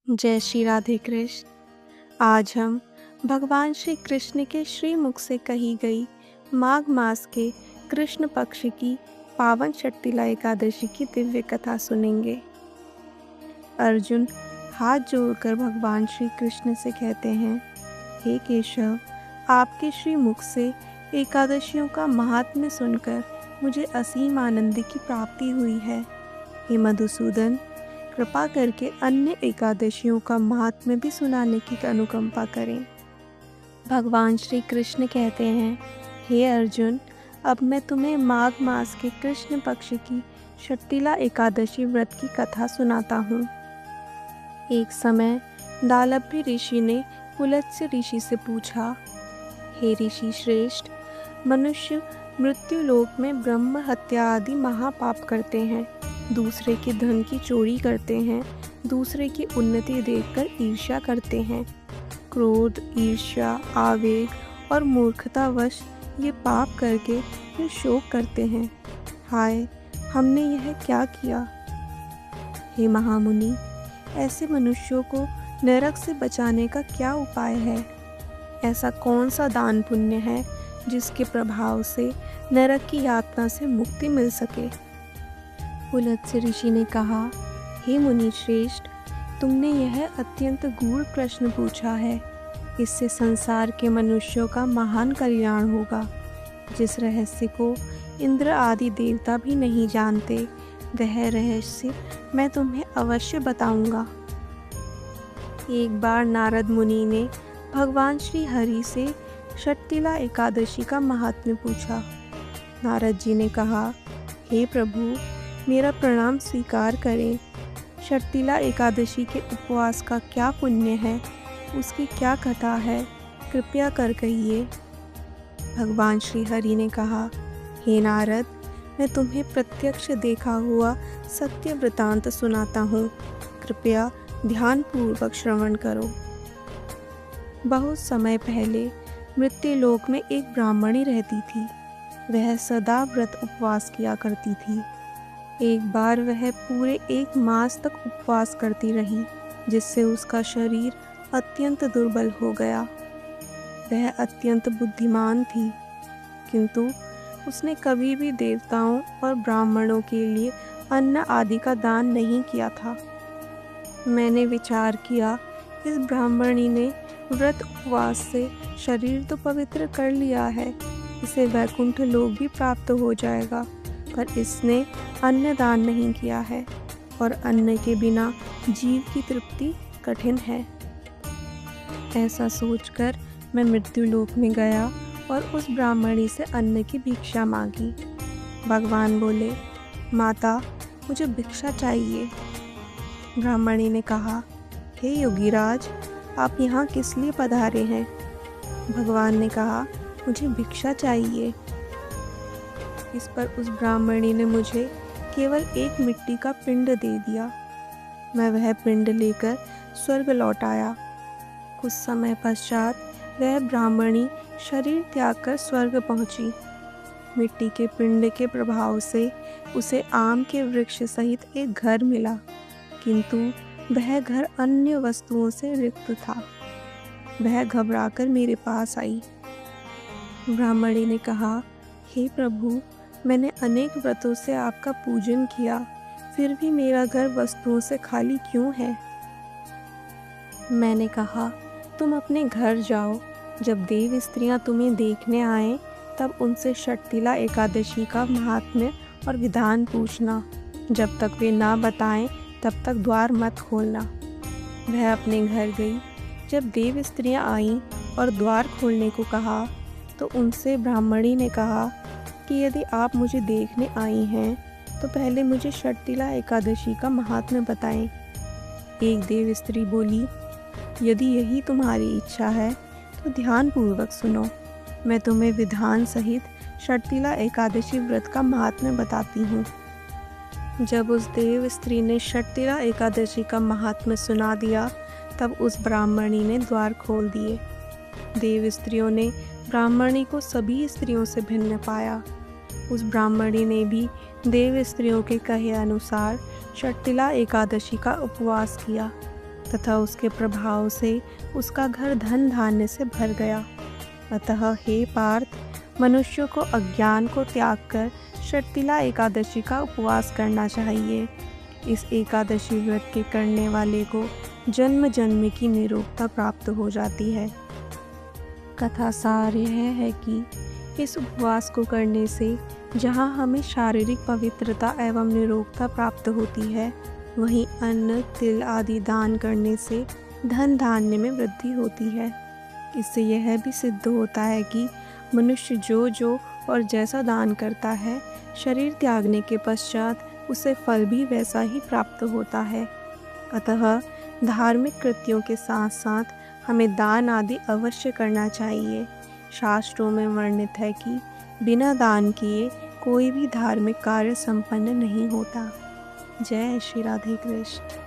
जय श्री राधे कृष्ण। आज हम भगवान श्री कृष्ण के श्रीमुख से कही गई माघ मास के कृष्ण पक्ष की पावन षट्तिला एकादशी की दिव्य कथा सुनेंगे। अर्जुन हाथ जोड़कर भगवान श्री कृष्ण से कहते हैं, हे केशव, आपके श्रीमुख से एकादशियों का महात्म्य सुनकर मुझे असीम आनंद की प्राप्ति हुई है। हे मधुसूदन, कृपा करके अन्य एकादशियों का महात्म्य भी सुनाने की अनुकंपा करें। भगवान श्री कृष्ण कहते हैं, हे अर्जुन, अब मैं तुम्हें माघ मास के कृष्ण पक्ष की षट्तिला एकादशी व्रत की कथा सुनाता हूँ। एक समय दालभ्य ऋषि ने पुलत्स्य ऋषि से पूछा, हे ऋषि श्रेष्ठ, मनुष्य मृत्यु लोक में ब्रह्म हत्या आदि महापाप करते हैं, दूसरे के धन की चोरी करते हैं, दूसरे की उन्नति देखकर ईर्ष्या करते हैं। क्रोध, ईर्ष्या, आवेग और मूर्खतावश ये पाप करके फिर शोक करते हैं। हाय, हमने यह क्या किया। हे महामुनि, ऐसे मनुष्यों को नरक से बचाने का क्या उपाय है? ऐसा कौन सा दान पुण्य है जिसके प्रभाव से नरक की यातना से मुक्ति मिल सके? पुलत्स्य ऋषि ने कहा, हे मुनि श्रेष्ठ, तुमने यह अत्यंत गूढ़ प्रश्न पूछा है। इससे संसार के मनुष्यों का महान कल्याण होगा। जिस रहस्य को इंद्र आदि देवता भी नहीं जानते, वह रहस्य मैं तुम्हें अवश्य बताऊंगा। एक बार नारद मुनि ने भगवान श्री हरि से षट्तिला एकादशी का महात्म्य पूछा। नारद जी ने कहा, हे प्रभु, मेरा प्रणाम स्वीकार करें। षट्तिला एकादशी के उपवास का क्या पुण्य है, उसकी क्या कथा है, कृपया कर कहिए। भगवान श्री हरि ने कहा, हे नारद, मैं तुम्हें प्रत्यक्ष देखा हुआ सत्य वृतांत सुनाता हूँ, कृपया ध्यानपूर्वक श्रवण करो। बहुत समय पहले मृत्युलोक में एक ब्राह्मणी रहती थी। वह सदा व्रत उपवास किया करती थी। एक बार वह पूरे 1 मास तक उपवास करती रही, जिससे उसका शरीर अत्यंत दुर्बल हो गया। वह अत्यंत बुद्धिमान थी, किंतु उसने कभी भी देवताओं और ब्राह्मणों के लिए अन्न आदि का दान नहीं किया था। मैंने विचार किया, इस ब्राह्मणी ने व्रत उपवास से शरीर तो पवित्र कर लिया है, इसे वैकुंठ लोक भी प्राप्त हो जाएगा, पर इसने अन्न दान नहीं किया है, और अन्न के बिना जीव की तृप्ति कठिन है। ऐसा सोचकर मैं मृत्युलोक में गया और उस ब्राह्मणी से अन्न की भिक्षा मांगी। भगवान बोले, माता, मुझे भिक्षा चाहिए। ब्राह्मणी ने कहा, हे योगीराज, आप यहाँ किस लिए पधारे हैं? भगवान ने कहा, मुझे भिक्षा चाहिए। इस पर उस ब्राह्मणी ने मुझे केवल एक मिट्टी का पिंड दे दिया। मैं वह पिंड लेकर स्वर्ग लौट आया। कुछ समय पश्चात वह ब्राह्मणी शरीर त्याग कर स्वर्ग पहुंची। मिट्टी के पिंड के प्रभाव से उसे आम के वृक्ष सहित एक घर मिला, किंतु वह घर अन्य वस्तुओं से रिक्त था। वह घबराकर मेरे पास आई। ब्राह्मणी ने कहा, हे प्रभु, मैंने अनेक व्रतों से आपका पूजन किया, फिर भी मेरा घर वस्तुओं से खाली क्यों है? मैंने कहा, तुम अपने घर जाओ। जब देव स्त्रियां तुम्हें देखने आएं, तब उनसे षट्तिला एकादशी का महात्म्य और विधान पूछना। जब तक वे ना बताएं, तब तक द्वार मत खोलना। वह अपने घर गई। जब देव स्त्रियां आईं और द्वार खोलने को कहा, तो उनसे ब्राह्मणी ने कहा कि यदि आप मुझे देखने आई हैं, तो पहले मुझे षट्तिला एकादशी का महात्म्य बताएं। एक देव स्त्री बोली, यदि यही तुम्हारी इच्छा है तो ध्यानपूर्वक सुनो। मैं तुम्हें विधान सहित षट्तिला एकादशी व्रत का महात्म्य बताती हूँ। जब उस देव स्त्री ने षट्तिला एकादशी का महात्म्य सुना दिया, तब उस ब्राह्मणी ने द्वार खोल दिए। देव स्त्रियों ने ब्राह्मणी को सभी स्त्रियों से भिन्न पाया। उस ब्राह्मणी ने भी देव स्त्रियों के कहे अनुसार षट्तिला एकादशी का उपवास किया। तथा उसके प्रभाव से उसका घर धन धान्य से भर गया। अतः हे पार्थ, मनुष्य को अज्ञान को त्याग कर शर्तिला एकादशी का उपवास करना चाहिए। इस एकादशी व्रत के करने वाले को जन्म जन्म की निरोगता प्राप्त हो जाती है। कथा सार यह है कि इस उपवास को करने से जहाँ हमें शारीरिक पवित्रता एवं निरोगता प्राप्त होती है, वहीं अन्न तिल आदि दान करने से धन धान्य में वृद्धि होती है। इससे यह भी सिद्ध होता है कि मनुष्य जो और जैसा दान करता है, शरीर त्यागने के पश्चात उसे फल भी वैसा ही प्राप्त होता है। अतः धार्मिक कृत्यों के साथ साथ हमें दान आदि अवश्य करना चाहिए। शास्त्रों में वर्णित है कि बिना दान किए कोई भी धार्मिक कार्य संपन्न नहीं होता। जय श्री राधे कृष्ण।